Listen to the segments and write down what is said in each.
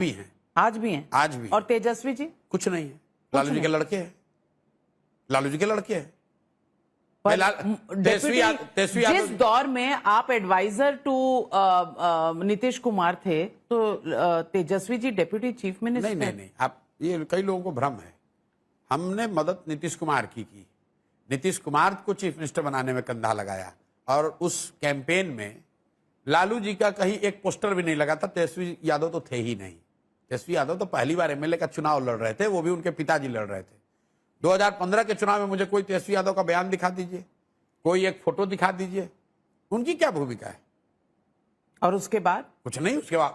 भी हैं, आज भी हैं, आज भी। और तेजस्वी जी कुछ नहीं है, लालू जी के लड़के हैं, लालू जी के लड़के हैं। डेप्यूटी जिस दौर में आप एडवाइजर टू नीतीश कुमार थे, तो Tejashwi ji deputy chief minister. नहीं, आप ये कई लोगों को भ्रम है। हमने मदद नीतीश कुमार की नीतीश कुमार को चीफ मिनिस्टर बनाने में कंधा लगाया, और उस कैंपेन में लालू जी का कहीं एक पोस्टर भी नहीं लगा था। तेजस्वी यादव तो थे ही नहीं। तेजस्वी यादव तो पहली बार एमएलए का चुनाव लड़ रहे थे, वो भी उनके पिताजी लड़ रहे थे। 2015 के चुनाव में मुझे कोई तेजस्वी यादव का बयान दिखा दीजिए, कोई एक फोटो दिखा दीजिए, उनकी क्या भूमिका है। और उसके बाद कुछ नहीं। उसके बाद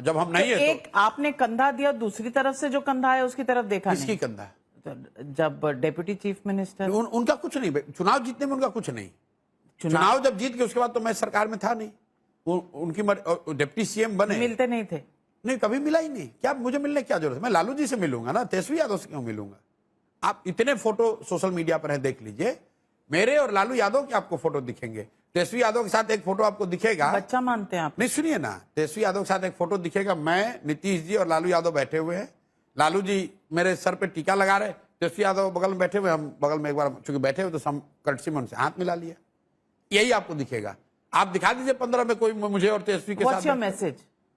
जब हम नहीं तो है एक आपने कंधा दिया, दूसरी तरफ से जो कंधा है उसकी तरफ देखा नहीं। किसकी कंधा? जब डेप्यूटी चीफ मिनिस्टर उनका कुछ नहीं। चुनाव जीतने में उनका कुछ नहीं। चुनाव जब जीत के उसके बाद तो मैं सरकार में था नहीं। उनकी डिप्टी सीएम बने, मिलते नहीं थे। नहीं, कभी मिला ही नहीं। क्या मुझे मिलने की क्या जरूरत है? मैं लालू जी से मिलूंगा ना, तेजस्वी यादव से क्यों मिलूंगा? आप इतने फोटो सोशल मीडिया पर है, देख लीजिए। मेरे और लालू यादव के आपको फोटो दिखेंगे, तेजस्वी यादव के साथ एक फोटो आपको दिखेगा। बच्चा मानते हैं आप? नहीं, सुनिए ना, तेजस्वी यादव के साथ एक फोटो दिखेगा, मैं, नीतीश जी और लालू यादव बैठे हुए हैं। लालू जी मेरे सर पे टीका लगा रहे, तेजस्वी यादव बगल में बैठे हुए, हम बगल में एक बार चूंकि बैठे हुए तो कर्टसी में उनसे हाथ मिला लिया। यही आपको दिखेगा। आप दिखा दीजिए 15 में कोई मुझे और तेजस्वी के साथ। मैसेज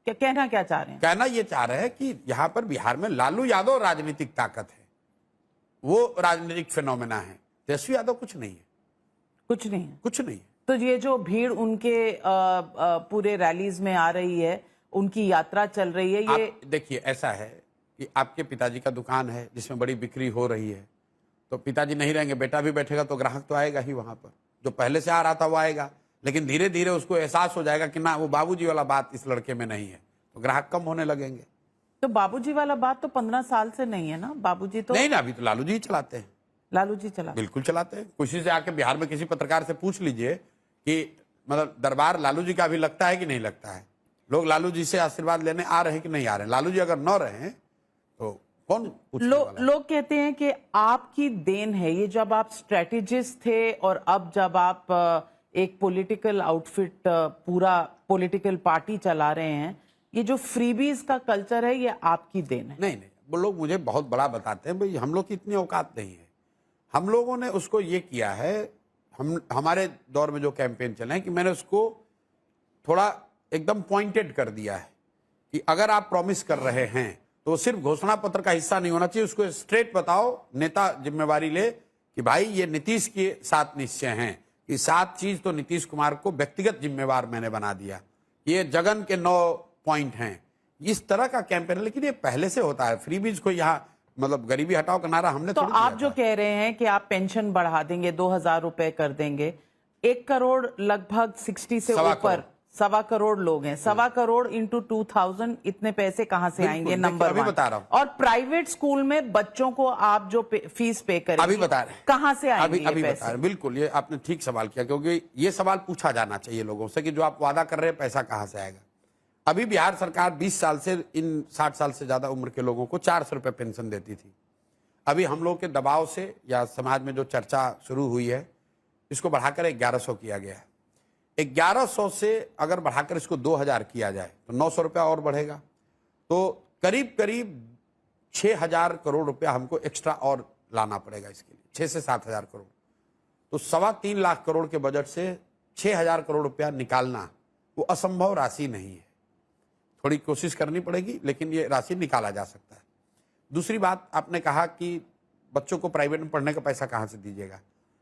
क्या कहना चाह रहे हैं? कहना ये चाह रहे हैं कि यहाँ पर बिहार में लालू यादव राजनीतिक ताकत है, वो राजनीतिक फिनोमेना है। तेजस्वी यादव कुछ नहीं है, कुछ नहीं है, कुछ नहीं है। तो ये जो भीड़ उनके पूरे रैलीज में आ रही है, उनकी यात्रा चल रही है, ये देखिए, ऐसा है कि आपके पिताजी का दुकान है जिसमें बड़ी बिक्री हो रही है, तो पिताजी नहीं रहेंगे, बेटा भी बैठेगा, तो ग्राहक तो आएगा ही वहां पर। जो पहले से आ रहा था वो आएगा, लेकिन धीरे धीरे उसको एहसास हो जाएगा कि ना, वो बाबूजी वाला बात इस लड़के में नहीं है, तो ग्राहक कम होने लगेंगे। तो बाबूजी वाला बात तो 15 साल से नहीं है ना? बाबूजी तो नहीं ना, अभी तो लालू जी चलाते हैं। लालू जी चला, बिल्कुल चलाते हैं। किसी से आके बिहार में किसी पत्रकार से पूछ लीजिए कि मतलब दरबार लालू जी का अभी लगता है कि नहीं लगता है। लोग लालू जी से आशीर्वाद लेने आ रहे हैं कि नहीं आ रहे हैं। लालू जी अगर न रहे तो कौन पूछने वाला है? लोग कहते हैं कि आपकी देन है ये, जब आप स्ट्रेटेजिस्ट थे और अब जब आप एक पॉलिटिकल आउटफिट, पूरा पॉलिटिकल पार्टी चला रहे हैं, ये जो फ्रीबीज का कल्चर है, ये आपकी देन है। नहीं, वो लोग मुझे बहुत बड़ा बताते हैं। भाई, हम लोग की इतनी औकात नहीं है। हम लोगों ने उसको ये किया है, हमारे दौर में जो कैंपेन चले हैं, कि मैंने उसको थोड़ा एकदम पॉइंटेड कर दिया है कि अगर आप प्रॉमिस कर रहे हैं तो सिर्फ घोषणा पत्र का हिस्सा नहीं होना चाहिए, उसको स्ट्रेट बताओ। नेता जिम्मेवारी ले कि भाई ये नीतीश के 7 निश्चय हैं, ये 7 चीज तो नीतीश कुमार को व्यक्तिगत जिम्मेवार मैंने बना दिया, ये जगन के 9 पॉइंट हैं। इस तरह का कैंपेन है, लेकिन ये पहले से होता है। फ्रीबीज को यहाँ मतलब गरीबी हटाओ का नारा हमने तो आप जो कह रहे हैं कि आप पेंशन बढ़ा देंगे, 2000 रुपए कर देंगे, 1 करोड़ लगभग 60 से ऊपर 1.25 करोड़ लोग हैं। 1.25 करोड़ इंटू 2000, इतने पैसे कहां से आएंगे? नंबर अभी बता रहा हूं। और प्राइवेट स्कूल में बच्चों को आप जो फीस पे करेंगे, अभी बता रहे हैं, कहां से आएंगे अभी पैसे? बता रहे हैं। बिल्कुल, ये आपने ठीक सवाल किया, क्योंकि ये सवाल पूछा जाना चाहिए लोगों से कि जो आप वादा कर रहे हैं पैसा कहां से आएगा। अभी बिहार सरकार 20 साल से इन 60 साल से ज्यादा उम्र के लोगों को 400 रुपए पेंशन देती थी। अभी हम लोग के दबाव से या समाज में जो चर्चा शुरू हुई है, इसको बढ़ाकर 1100 किया गया है। 1100 से अगर बढ़ाकर इसको 2000 किया जाए तो 900 रुपया और बढ़ेगा, तो करीब करीब 6000 करोड़ रुपया हमको एक्स्ट्रा और लाना पड़ेगा इसके लिए, 6 से 7000 करोड़। तो 3.25 लाख करोड़ के बजट से 6000 करोड़ रुपया निकालना वो असंभव राशि नहीं है। थोड़ी कोशिश करनी पड़ेगी, लेकिन ये राशि निकाला जा सकता है। दूसरी बात, आपने कहा कि बच्चों को प्राइवेट में पढ़ने का पैसा कहां से दीजिएगा।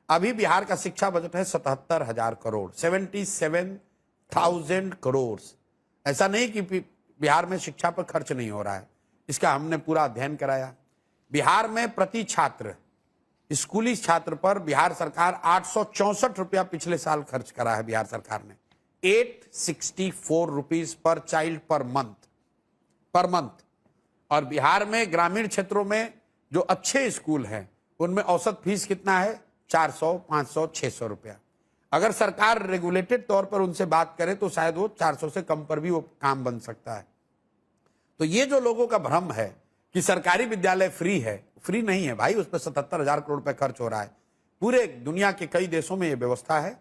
अभी बिहार का शिक्षा बजट है 77,000 करोड़, 77,000 करोड़। ऐसा नहीं कि बिहार में शिक्षा पर खर्च नहीं हो रहा है, इसका हमने पूरा अध्ययन कराया। बिहार में प्रति छात्र, स्कूली छात्र पर बिहार सरकार 864 रुपया पिछले साल खर्च करा है। बिहार सरकार ने 864 rupees per child per month. और बिहार में ग्रामीण क्षेत्रों में जो अच्छे स्कूल हैं उनमें औसत फीस कितना है? 400, 500, 600 रुपया। अगर सरकार रेगुलेटेड तौर पर उनसे बात करे तो शायद वो 400 से कम पर भी वो काम बन सकता है। तो ये जो लोगों का भ्रम है कि सरकारी विद्यालय फ्री है, फ्री नहीं है भाई। उस पर 77,000 करोड़ रुपए खर्च हो रहा है। पूरे दुनिया के कई देशों में ये व्यवस्था है।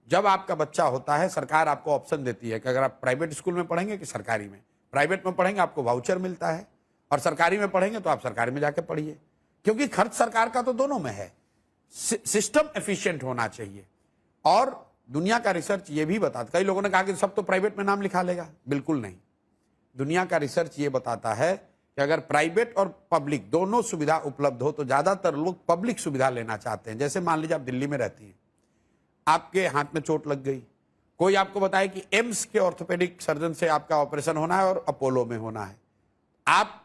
जब आपका बच्चा होता है, सरकार आपको ऑप्शन देती है कि अगर आप प्राइवेट स्कूल में पढ़ेंगे कि सरकारी में, प्राइवेट में पढ़ेंगे आपको वाउचर मिलता है, और सरकारी में पढ़ेंगे तो आप सरकारी में जाके पढ़िए, क्योंकि खर्च सरकार का तो दोनों में है। सिस्टम एफिशिएंट होना चाहिए। और दुनिया का रिसर्च ये भी बताता, कई लोगों ने कहा कि सब तो प्राइवेट में नाम लिखा लेगा, बिल्कुल नहीं। दुनिया का रिसर्च ये बताता है कि अगर प्राइवेट और पब्लिक दोनों सुविधा उपलब्ध हो तो ज्यादातर लोग पब्लिक सुविधा लेना चाहते हैं। जैसे मान लीजिए आप दिल्ली में रहती हैं, आपके हाथ में चोट लग गई, कोई आपको बताए कि एम्स के ऑर्थोपेडिक सर्जन से आपका ऑपरेशन होना है और अपोलो में होना है, आप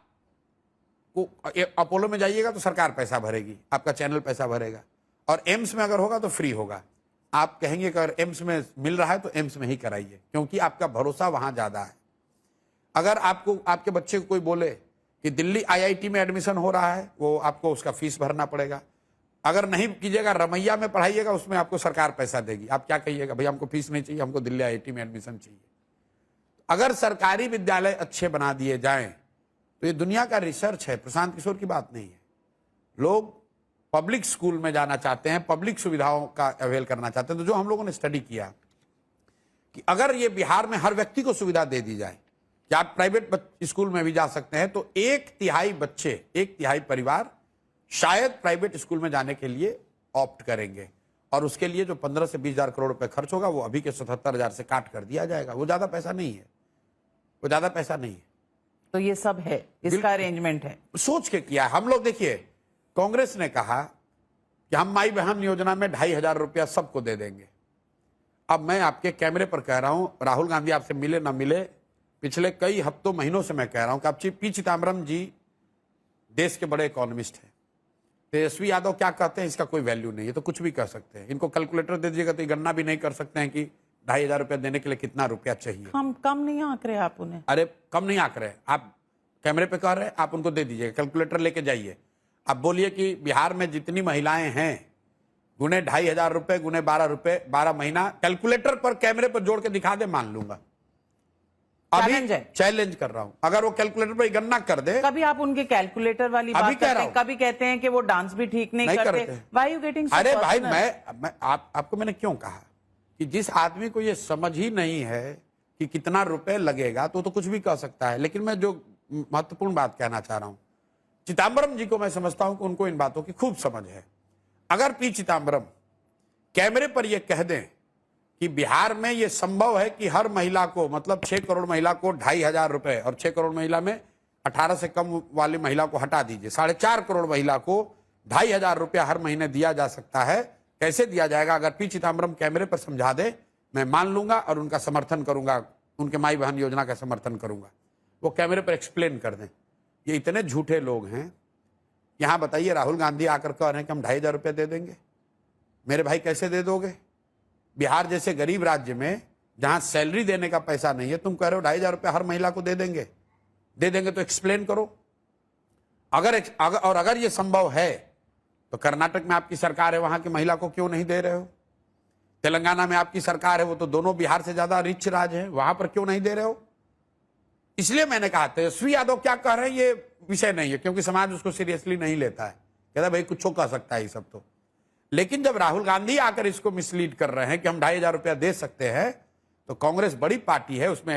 अपोलो में जाइएगा तो सरकार पैसा भरेगी, आपका चैनल पैसा भरेगा, और एम्स में अगर होगा तो फ्री होगा। आप कहेंगे कि अगर एम्स में मिल रहा है तो एम्स में ही कराइए, क्योंकि आपका भरोसा वहां ज्यादा है। अगर आपको आपके बच्चे को कोई बोले कि दिल्ली आईआईटी में एडमिशन हो रहा है, वो आपको उसका फीस भरना पड़ेगा। अगर नहीं कीजिएगा, रमैया में पढ़ाइएगा, उसमें आपको सरकार पैसा देगी। आप क्या कहिएगा, भाई हमको फीस नहीं चाहिए, हमको दिल्ली आईआईटी में एडमिशन चाहिए। अगर सरकारी विद्यालय अच्छे बना दिए जाएं तो ये दुनिया का रिसर्च है, प्रशांत किशोर की बात नहीं है। लोग पब्लिक स्कूल में जाना चाहते हैं, पब्लिक सुविधाओं का अवेल करना चाहते हैं। तो जो हम लोगों ने स्टडी किया कि अगर ये बिहार में हर व्यक्ति को सुविधा दे दी जाए कि आप प्राइवेट स्कूल में भी जा सकते हैं, तो 1/3 बच्चे, 1/3 परिवार शायद प्राइवेट स्कूल में जाने के लिए ऑप्ट करेंगे। और उसके लिए जो 15 से 20 हजार करोड़ रुपए खर्च होगा वो अभी के 77,000 से काट कर दिया जाएगा। वो ज्यादा पैसा नहीं है, वो ज्यादा पैसा नहीं है। तो ये सब है, इसका अरेंजमेंट है, सोच के किया है हम लोग। देखिए, कांग्रेस ने कहा कि हम माई बहन योजना में 2,500 रुपया सबको दे देंगे। अब मैं आपके कैमरे पर कह रहा हूं, राहुल गांधी आपसे मिले ना मिले, पिछले कई हफ्तों महीनों से मैं कह रहा हूं कि आप पी चिदम्बरम जी देश के बड़े इकोनॉमिस्ट हैं। तेजस्वी यादव क्या कहते हैं इसका कोई वैल्यू नहीं है, तो कुछ भी कह सकते हैं। इनको कैलकुलेटर दे दीजिएगा तो ये गणना भी नहीं कर सकते हैं कि 2,500 रुपया देने के लिए कितना रुपया चाहिए। हम कम नहीं आंक रहे आप उन्हें। अरे कम नहीं आंक रहे, आप कैमरे पे कह रहे हैं, आप उनको दे दीजिएगा, कैलकुलेटर लेके जाइए। अब बोलिए कि बिहार में जितनी महिलाएं हैं, गुने 2,500 रुपए गुने 12 रुपए, 12 महीना, कैलकुलेटर पर कैमरे पर जोड़ के दिखा दे, मान लूंगा। अभी चैलेंज कर रहा हूं, अगर वो कैलकुलेटर पर गणना कर दे। कभी आप उनके कैलकुलेटर वाली बात करते हैं, कभी कहते हैं कि वो डांस भी ठीक नहीं करते। Why you getting so अरे भाई, personal? मैं आपको मैंने क्यों कहा कि जिस आदमी को ये समझ ही नहीं है कि कितना रुपए लगेगा तो कुछ भी कह सकता है। लेकिन मैं जो महत्वपूर्ण बात कहना चाह रहा हूं, चिदम्बरम जी को मैं समझता हूं कि उनको इन बातों की खूब समझ है। अगर पी चिदम्बरम कैमरे पर यह कह दें कि बिहार में यह संभव है कि हर महिला को, मतलब 6 करोड़ महिला को 2,500 रुपए, और 6 करोड़ महिला में 18 से कम वाली महिला को हटा दीजिए, 4.5 करोड़ महिला को 2,500 रुपया हर महीने दिया जा सकता है। कैसे दिया जाएगा, अगर पी चिदम्बरम कैमरे पर समझा दे, मैं मान लूंगा और उनका समर्थन करूंगा, उनके माई बहन योजना का समर्थन करूंगा। वो कैमरे पर एक्सप्लेन कर दें। ये इतने झूठे लोग हैं। यहां बताइए, राहुल गांधी आकर कह रहे हैं कि हम 2,500 रुपये दे देंगे। मेरे भाई कैसे दे दोगे? बिहार जैसे गरीब राज्य में जहां सैलरी देने का पैसा नहीं है, तुम कह रहे हो 2,500 रुपये हर महिला को दे देंगे। तो एक्सप्लेन करो। अगर ये संभव है तो कर्नाटक में आपकी सरकार है, वहां की महिला को क्यों नहीं दे रहे हो? तेलंगाना में आपकी सरकार है, वो तो दोनों बिहार से ज्यादा रिच राज्य है, वहां पर क्यों नहीं दे रहे हो? इसलिए मैंने कहा तेजस्वी यादव क्या कह रहे हैं ये विषय नहीं है, क्योंकि समाज उसको सीरियसली नहीं लेता है, कहता है भाई कुछ कह सकता है ये सब तो। लेकिन जब राहुल गांधी आकर इसको मिसलीड कर रहे हैं कि हम 2,500 रुपया दे सकते हैं, तो कांग्रेस बड़ी पार्टी है, उसमें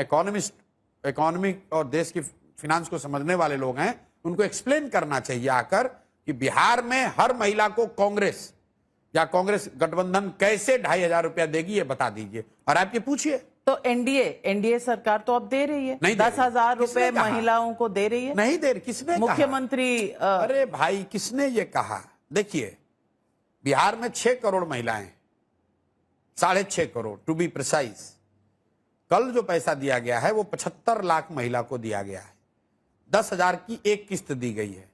इकोनॉमी और देश की फिनांस को समझने वाले लोग हैं, उनको एक्सप्लेन करना चाहिए आकर कि बिहार में हर महिला को कांग्रेस या कांग्रेस गठबंधन कैसे 2,500 रुपया देगी, ये बता दीजिए। और आप ये पूछिए तो एनडीए सरकार तो अब दे रही है, 10,000 रुपए महिलाओं को दे रही है। नहीं दे रही, किसने? मुख्यमंत्री अरे भाई, किसने ये कहा? देखिए, बिहार में 6 करोड़ महिलाएं, 6.5 करोड़ टू बी प्रिसाइज। कल जो पैसा दिया गया है वो 75 लाख महिला को दिया गया है। 10,000 की एक किस्त दी गई है।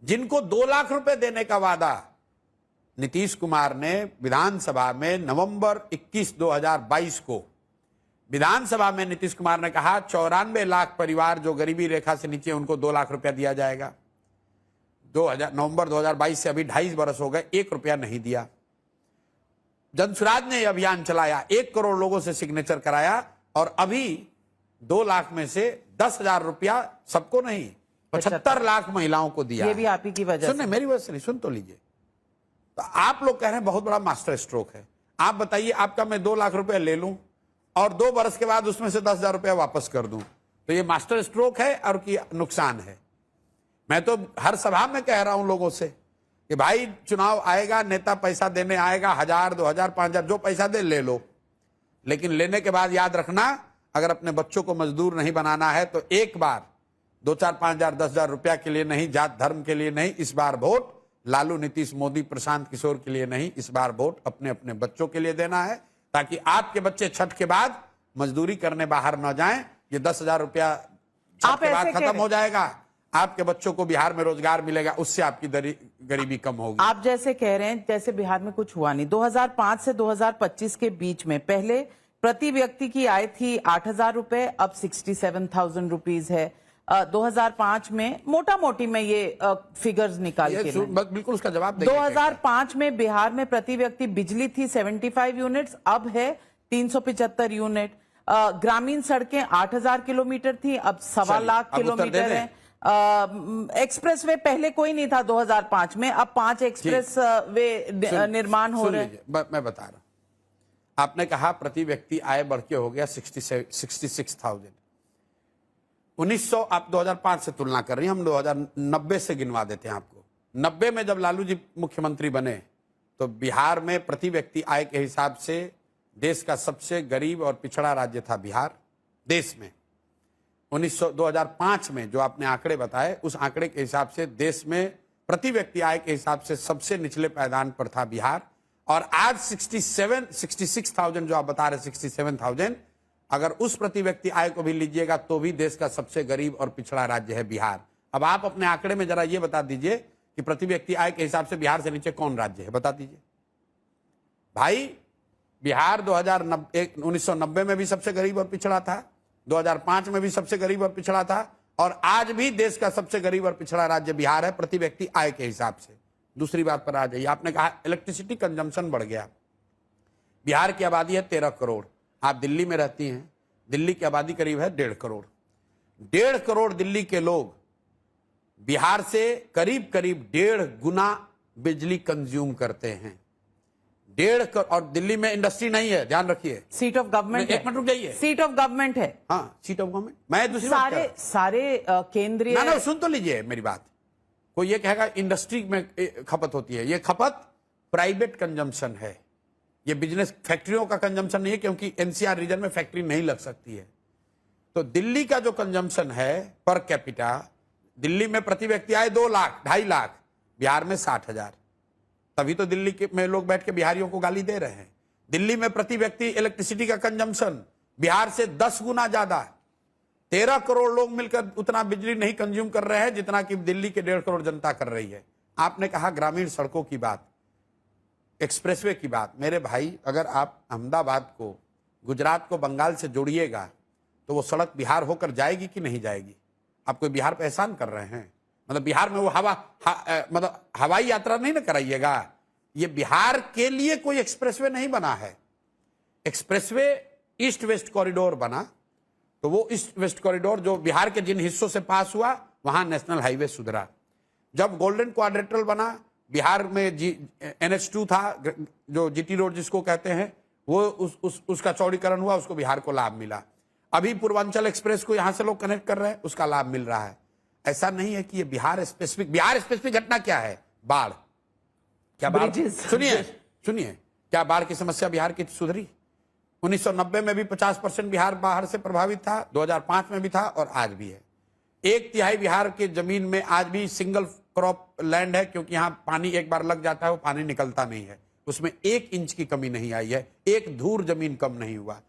जिनको 2 लाख रुपए देने का वादा नीतीश कुमार ने विधानसभा में नवंबर 21, 2022 को विधानसभा में नीतीश कुमार ने कहा 94 लाख परिवार जो गरीबी रेखा से नीचे, उनको 2 लाख रुपया दिया जाएगा। नवंबर 2022 से अभी 2.5 बरस हो गए, 1 रुपया नहीं दिया। जनसुराज ने अभियान चलाया, 1 करोड़ लोगों से सिग्नेचर कराया, और अभी 2 लाख में से 10,000 रुपया सबको नहीं, 75 लाख महिलाओं को दिया। ये भी आप ही की वजह से। मेरी वजह से नहीं, सुन तो लीजिए। तो आप लोग कह रहे हैं बहुत बड़ा मास्टर स्ट्रोक है। आप बताइए, आपका मैं 2 लाख रुपया ले लूं और 2 बरस के बाद उसमें से 10,000 रुपया वापस कर दूं, तो ये मास्टर स्ट्रोक है और कि नुकसान है। मैं तो हर सभा में कह रहा हूं लोगों से कि भाई चुनाव आएगा, नेता पैसा देने आएगा, 1000, 2000, 5000 जो पैसा दे ले लो, लेकिन लेने के बाद याद रखना, अगर अपने बच्चों को मजदूर नहीं बनाना है तो एक बार 2, 4, 5000, 10,000 रुपया के लिए नहीं, जात धर्म के लिए नहीं, इस बार वोट लालू, नीतीश, मोदी, प्रशांत किशोर के लिए नहीं, इस बार वोट अपने अपने बच्चों के लिए देना है, ताकि आपके बच्चे छठ के बाद मजदूरी करने बाहर न जाएं। ये 10,000 रुपया छठ के बाद खत्म हो जाएगा, आपके बच्चों को बिहार में रोजगार मिलेगा, उससे आपकी गरीबी कम होगी। आप जैसे कह रहे हैं जैसे बिहार में कुछ हुआ नहीं। 2005 से 2025 के बीच में पहले प्रति व्यक्ति की आय थी 8,000 रुपए, अब 67,000 रुपीज है। 2005 में मोटा मोटी में ये फिगर्स निकाल के बिल्कुल उसका जवाब देंगे। 2005 में बिहार में प्रति व्यक्ति बिजली थी 75 यूनिट्स, अब है 375 यूनिट। ग्रामीण सड़कें 8,000 किलोमीटर थी, अब 1.25 लाख किलोमीटर है। एक्सप्रेस वे पहले कोई नहीं था 2005 में, अब 5 एक्सप्रेस वे निर्माण हो रहे हैं। मैं बता रहा हूं, आपने कहा प्रति व्यक्ति आय बढ़ के हो गया 66,000। 1900 आप 2005 से तुलना कर रही हैं, हम 2090 से गिनवा देते हैं आपको। 90 में जब लालू जी मुख्यमंत्री बने तो बिहार में प्रति व्यक्ति आय के हिसाब से देश का सबसे गरीब और पिछड़ा राज्य था बिहार देश में। 2005 में जो आपने आंकड़े बताए, उस आंकड़े के हिसाब से देश में प्रति व्यक्ति आय के हिसाब से सबसे निचले पायदान पर था बिहार। और आज 66,000 जो आप बता रहे 67,000, अगर उस प्रति व्यक्ति आय को भी लीजिएगा तो भी देश का सबसे गरीब और पिछड़ा राज्य है बिहार। अब आप अपने आंकड़े में जरा ये बता दीजिए कि प्रति व्यक्ति आय के हिसाब से बिहार से नीचे कौन राज्य है, बता दीजिए भाई। बिहार 1990 में भी सबसे गरीब और पिछड़ा था, 2005 में भी सबसे गरीब और पिछड़ा था, और आज भी देश का सबसे गरीब और पिछड़ा राज्य बिहार है प्रति व्यक्ति आय के हिसाब से। दूसरी बात पर आ जाइए, आपने कहा इलेक्ट्रिसिटी कंजम्पशन बढ़ गया। बिहार की आबादी है 13 करोड़, आप दिल्ली में रहती हैं, दिल्ली की आबादी करीब है 1.5 करोड़। 1.5 करोड़ दिल्ली के लोग बिहार से करीब करीब 1.5 गुना बिजली कंज्यूम करते हैं। 1.5 करोड़, और दिल्ली में इंडस्ट्री नहीं है, ध्यान रखिए। सीट ऑफ गवर्नमेंट, एक मिनट रुक जाइए, सीट ऑफ गवर्नमेंट है। हाँ, सीट ऑफ गवर्नमेंट। मैं दूसरी सारे केंद्रीय ना सुन तो लीजिए मेरी बात। कोई ये कहेगा इंडस्ट्री में खपत होती है, ये खपत प्राइवेट कंजम्पशन है, ये बिजनेस फैक्ट्रियों का कंजम्पशन नहीं है, क्योंकि एनसीआर रीजन में फैक्ट्री नहीं लग सकती है। तो दिल्ली का जो कंजम्पशन है पर कैपिटा, दिल्ली में प्रति व्यक्ति आए 2 लाख 2.5 लाख, बिहार में 60,000। तभी तो दिल्ली में लोग बैठ के बिहारियों को गाली दे रहे हैं। दिल्ली में प्रति व्यक्ति इलेक्ट्रिसिटी का कंजम्पशन बिहार से 10 गुना ज्यादा है। 13 करोड़ लोग मिलकर उतना बिजली नहीं कंज्यूम कर रहे हैं जितना कि दिल्ली के 1.5 करोड़ जनता कर रही है। आपने कहा ग्रामीण सड़कों की बात, एक्सप्रेसवे की बात। मेरे भाई, अगर आप अहमदाबाद को गुजरात को बंगाल से जोड़िएगा तो वो सड़क बिहार होकर जाएगी कि नहीं जाएगी? आप कोई बिहार पे एहसान कर रहे हैं? मतलब बिहार में वो मतलब हवाई यात्रा नहीं ना कराइएगा। ये बिहार के लिए कोई एक्सप्रेसवे नहीं बना है। एक्सप्रेसवे ईस्ट वेस्ट कॉरिडोर बना, तो वो ईस्ट वेस्ट कॉरिडोर जो बिहार के जिन हिस्सों से पास हुआ वहां नेशनल हाईवे सुधरा। जब गोल्डन क्वाड्रेटल बना, बिहार में NH2 था, जो जीटी रोड जिसको कहते हैं, वो उसका चौड़ीकरण हुआ, उसको बिहार को लाभ मिला। अभी पूर्वांचल एक्सप्रेस को यहां से लोग कनेक्ट कर रहे हैं, उसका लाभ मिल रहा है। ऐसा नहीं है कि ये बिहार स्पेसिफिक घटना क्या है? बाढ़। क्या बाढ़? सुनिए, क्या बाढ़ की समस्या बिहार की सुधरी? 1990 में भी 50% बिहार बाढ़ से प्रभावित था, 2005 में भी था और आज भी है। 1/3 बिहार की जमीन में आज भी सिंगल क्रॉप लैंड है, क्योंकि यहाँ पानी एक बार लग जाता है वो पानी निकलता नहीं है। उसमें 1 इंच की कमी नहीं आई है, 1 धूर जमीन कम नहीं हुआ।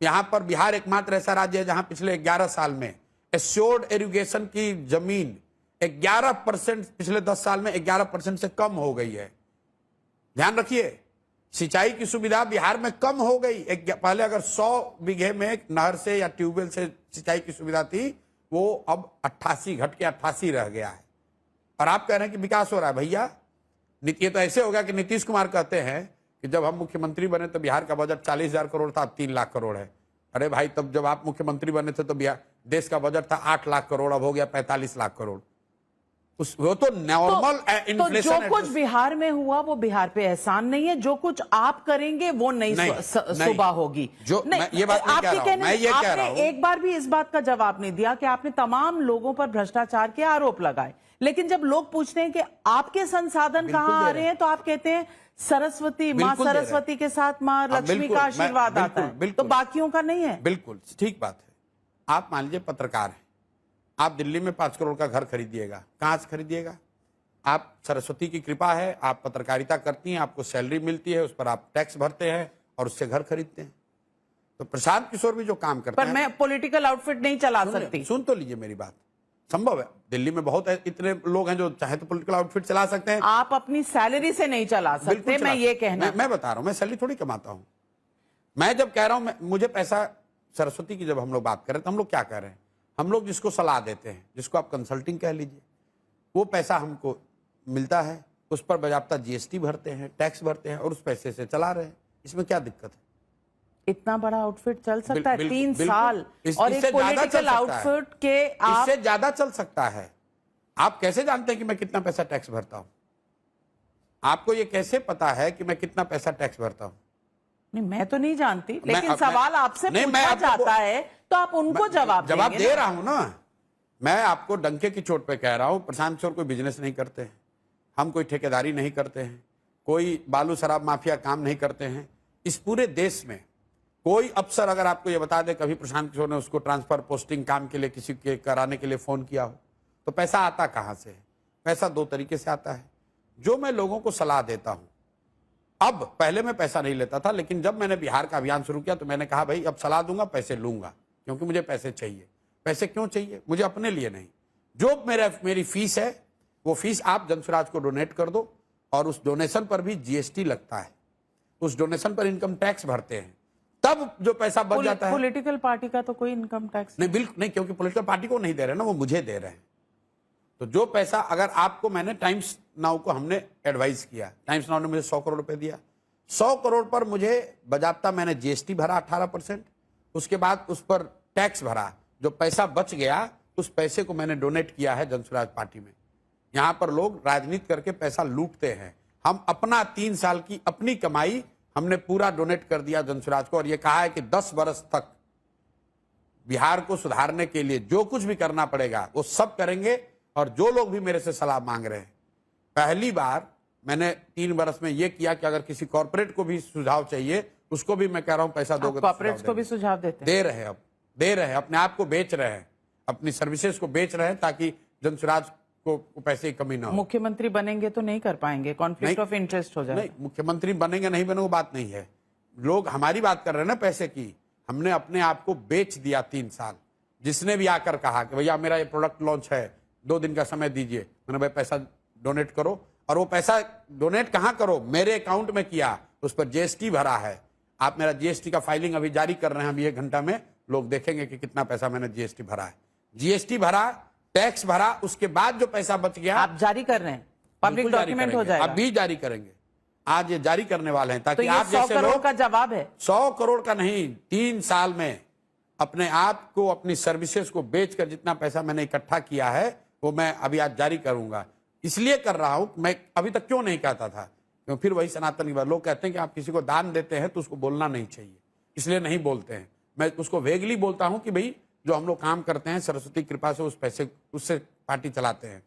यहाँ पर बिहार एकमात्र ऐसा राज्य है जहां पिछले 11 साल में एश्योर्ड इरिगेशन की जमीन 11%, पिछले 10 साल में 11% से कम हो गई है। ध्यान रखिए, सिंचाई की सुविधा बिहार में कम हो गई। पहले अगर 100 बीघे में नहर से या ट्यूबवेल से सिंचाई की सुविधा थी, वो अब 88 घट के 88 रह गया है। और आप कह रहे हैं कि विकास हो रहा है। भैया, ये तो ऐसे होगा कि नीतीश कुमार कहते हैं कि जब हम मुख्यमंत्री बने तो बिहार का बजट 40,000 करोड़ था, अब 3 लाख करोड़ है। अरे भाई, तब जब आप मुख्यमंत्री बने थे तो बिहार देश का बजट था 8 लाख करोड़, अब हो गया 45 लाख करोड़। वो तो नॉर्मल तो इन्फ्लेशन। जो कुछ बिहार में हुआ वो बिहार पे एहसान नहीं है, जो कुछ आप करेंगे वो नई सुबह होगी। जो नहीं, ये बात नहीं कह रहा हूं, मैं ये कह रहा हूं, एक बार भी इस बात का जवाब नहीं दिया कि आपने तमाम लोगों पर भ्रष्टाचार के आरोप लगाए, लेकिन जब लोग पूछते हैं कि आपके संसाधन कहां आ रहे हैं तो आप कहते हैं सरस्वती, मां सरस्वती के साथ मां लक्ष्मी का आशीर्वाद आता है, तो बाकियों का नहीं है। बिल्कुल ठीक बात है। आप मान लीजिए पत्रकार हैं, आप दिल्ली में 5 करोड़ का घर खरीदिएगा, कहां से खरीदिएगा? आप सरस्वती की कृपा है, आप पत्रकारिता करती हैं, आपको सैलरी मिलती है, उस पर आप टैक्स भरते हैं और उससे घर खरीदते हैं। तो प्रशांत किशोर भी जो काम करते हैं, पर मैं पॉलिटिकल आउटफिट नहीं चला सकती। सुन तो लीजिए मेरी बात, संभव है, दिल्ली में बहुत इतने लोग हैं जो चाहे तो पॉलिटिकल आउटफिट चला सकते हैं। आप अपनी सैलरी से नहीं चला सकते, मैं ये कहना, मैं बता रहा हूं, मैं सैलरी थोड़ी कमाता हूं। मैं जब कह रहा हूं मुझे पैसा, सरस्वती की जब हम लोग बात कर रहे हैं तो हम लोग क्या कह रहे हैं, हम लोग जिसको सलाह देते हैं, जिसको आप कंसल्टिंग कह लीजिए, वो पैसा हमको मिलता है, उस पर बाकायदा जीएसटी भरते हैं, टैक्स भरते हैं और उस पैसे से चला रहे हैं। इसमें क्या दिक्कत है? इतना बड़ा आउटफिट चल सकता है 3 साल, और एक इससे ज्यादा पॉलिटिकल आउटफिट के आप, इससे ज्यादा चल सकता है। आप कैसे जानते हैं कि मैं कितना पैसा टैक्स भरता हूं? आपको ये कैसे पता है कि मैं कितना पैसा टैक्स भरता हूं? नहीं, मैं तो नहीं जानती, लेकिन सवाल आपसे पूछा जाता है तो आप उनको जवाब दे रहा हूं ना। मैं आपको डंके की चोट पे कह रहा हूं, प्रशांत किशोर कोई बिजनेस नहीं करते हैं, हम कोई ठेकेदारी नहीं करते हैं, कोई बालू शराब माफिया काम नहीं करते हैं। इस पूरे देश में कोई अफसर अगर आपको ये बता दे कभी प्रशांत किशोर ने उसको ट्रांसफर पोस्टिंग काम के लिए किसी के कराने के लिए फोन किया हो, तो पैसा आता कहां से है? पैसा 2 तरीके से आता है। जो मैं लोगों को सलाह देता हूं, अब पहले मैं पैसा नहीं लेता था, लेकिन जब मैंने बिहार का अभियान शुरू किया तो मैंने कहा भाई अब सलाह दूंगा, पैसे लूंगा, क्योंकि मुझे पैसे चाहिए। पैसे क्यों चाहिए? मुझे अपने लिए नहीं, जो मेरी फीस है वो फीस आप जनसुराज को डोनेट कर दो, और उस डोनेशन पर भी जीएसटी लगता है, उस डोनेशन पर इनकम टैक्स भरते हैं, तब जो पैसा बच जाता है। पॉलिटिकल पार्टी का तो कोई इनकम टैक्स नहीं, बिल्कुल नहीं, क्योंकि पॉलिटिकल पार्टी को नहीं दे रहे ना, वो मुझे दे रहे हैं। तो जो पैसा अगर आपको, मैंने टाइम्स नाउ को हमने एडवाइस किया, टाइम्स नाउ ने मुझे 100 करोड़ रुपए दिया, 100 करोड़ पर मुझे बाकायदा मैंने जीएसटी भरा 18%, उसके बाद उस पर टैक्स भरा, जो पैसा बच गया उस पैसे को मैंने डोनेट किया है जनसुराज पार्टी में। यहां पर लोग राजनीति करके पैसा लूटते हैं, हम अपना 3 साल की अपनी कमाई हमने पूरा डोनेट कर दिया जनसुराज को, और यह कहा है कि 10 वर्ष तक बिहार को सुधारने के लिए जो कुछ भी करना पड़ेगा वो सब करेंगे। और जो लोग भी मेरे से सलाह मांग रहे हैं, पहली बार मैंने 3 वर्ष में यह किया कि अगर किसी कॉर्पोरेट को भी सुझाव चाहिए, उसको भी मैं कह रहा हूं पैसा दोगे, कॉर्पोरेट्स को भी सुझाव देते हैं, दे रहे हैं, अब दे रहे हैं, अपने आप को बेच रहे हैं, अपनी सर्विसेज को बेच रहे हैं, ताकि जनसुराज को पैसे की कमी ना हो। मुख्यमंत्री बनेंगे तो नहीं कर पाएंगे, कॉन्फ्लिक्ट ऑफ इंटरेस्ट हो जाएगा। नहीं, मुख्यमंत्री बनेंगे नहीं बनेंगे वो बात नहीं है, लोग हमारी बात कर रहे हैं ना पैसे की। हमने अपने आप को बेच दिया 3 साल। जिसने भी आकर कहा कि भैया मेरा ये प्रोडक्ट लॉन्च है, 2 दिन का समय दीजिए, मैंने भाई पैसा डोनेट करो, और वो पैसा डोनेट कहां करो, मेरे अकाउंट में किया, उस पर जीएसटी भरा है। आप मेरा जीएसटी का फाइलिंग अभी जारी कर रहे हैं, अभी 1 घंटा में लोग देखेंगे कि कितना पैसा मैंने जीएसटी भरा है। जीएसटी भरा, टैक्स भरा, उसके बाद जो पैसा बच गया आप जारी कर रहे हैं, पब्लिक डॉक्यूमेंट हो जाएगा, अभी जारी करेंगे, आज ये जारी करने वाले हैं, ताकि तो आप जैसे 100 करोड़ का जवाब है। 100 करोड़ का नहीं, 3 साल में अपने आप को, अपनी सर्विसेज को बेचकर जितना पैसा मैंने इकट्ठा किया है वो मैं अभी आज जारी करूंगा। इसलिए कर रहा हूं, मैं अभी तक क्यों नहीं कहता था, क्योंकि फिर वही सनातन की बात, लोग कहते हैं कि आप किसी को दान देते हैं तो उसको बोलना नहीं चाहिए, इसलिए नहीं बोलते हैं। मैं उसको वेगली बोलता हूं कि भाई जो हम लोग काम करते हैं सरस्वती कृपा से उस पैसे, उससे पार्टी चलाते हैं।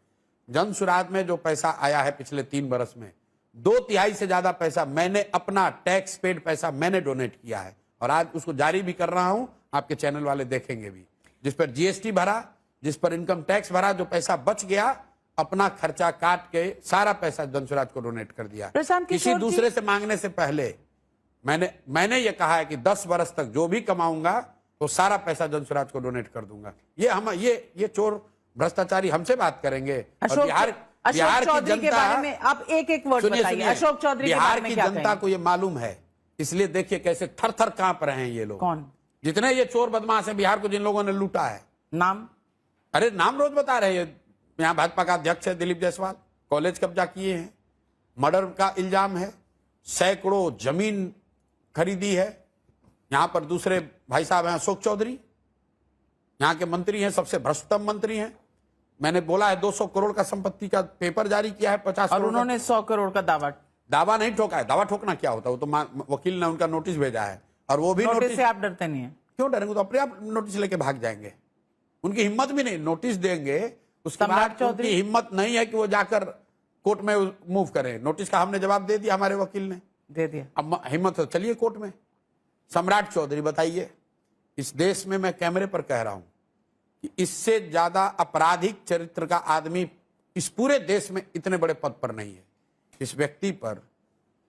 जनसुराज में जो पैसा आया है पिछले 3 वर्ष में, 2/3 से ज्यादा पैसा मैंने अपना टैक्स पेड पैसा मैंने डोनेट किया है, और आज उसको जारी भी कर रहा हूं, आपके चैनल वाले देखेंगे भी। जिस पर जीएसटी भरा, जिस पर इनकम टैक्स भरा, जो पैसा बच गया अपना खर्चा काट के सारा पैसा जनसुराज को डोनेट कर दिया। किसी दूसरे से मांगने से पहले मैंने ये कहा है कि 10 वर्ष तक जो भी कमाऊंगा तो सारा पैसा जनसुराज को डोनेट कर दूंगा। ये चोर भ्रष्टाचारी हमसे बात करेंगे, और बिहार की जनता के बारे में आप एक वर्ड बताइए। अशोक चौधरी बिहार की जनता को ये मालूम है, इसलिए देखिए कैसे थर थर कांप रहे हैं ये लोग। कौन? जितने ये चोर बदमाश है बिहार को, जिन लोगों ने लूटा है। नाम? अरे नाम रोज बता रहे हैं। यहाँ भाजपा का अध्यक्ष है दिलीप जायसवाल, कॉलेज कब्जा किए हैं, मर्डर का इल्जाम है, सैकड़ों जमीन खरीदी है। यहाँ पर दूसरे भाई साहब हैं अशोक चौधरी, यहाँ के मंत्री हैं, सबसे भ्रष्टतम मंत्री हैं। मैंने बोला है 200 करोड़ का संपत्ति का पेपर जारी किया है, 50 और करोड़ उन्होंने 100 करोड़ का दावा नहीं ठोका है। दावा ठोकना क्या होता है? वो तो वकील ने उनका नोटिस भेजा है, और वो भी नोटिस से आप डरते नहीं है? क्यों डरेंगे? तो अपने आप नोटिस लेके भाग जाएंगे। उनकी हिम्मत भी नहीं, नोटिस देंगे उसके बाद उनकी हिम्मत नहीं है कि वो जाकर कोर्ट में मूव करें। नोटिस का हमने जवाब दे दिया, हमारे वकील ने दे दिया। अब हिम्मत तो चलिए कोर्ट में। सम्राट चौधरी बताइए, इस देश में मैं कैमरे पर कह रहा हूं कि इससे ज्यादा आपराधिक चरित्र का आदमी इस पूरे देश में इतने बड़े पद पर नहीं है। इस व्यक्ति पर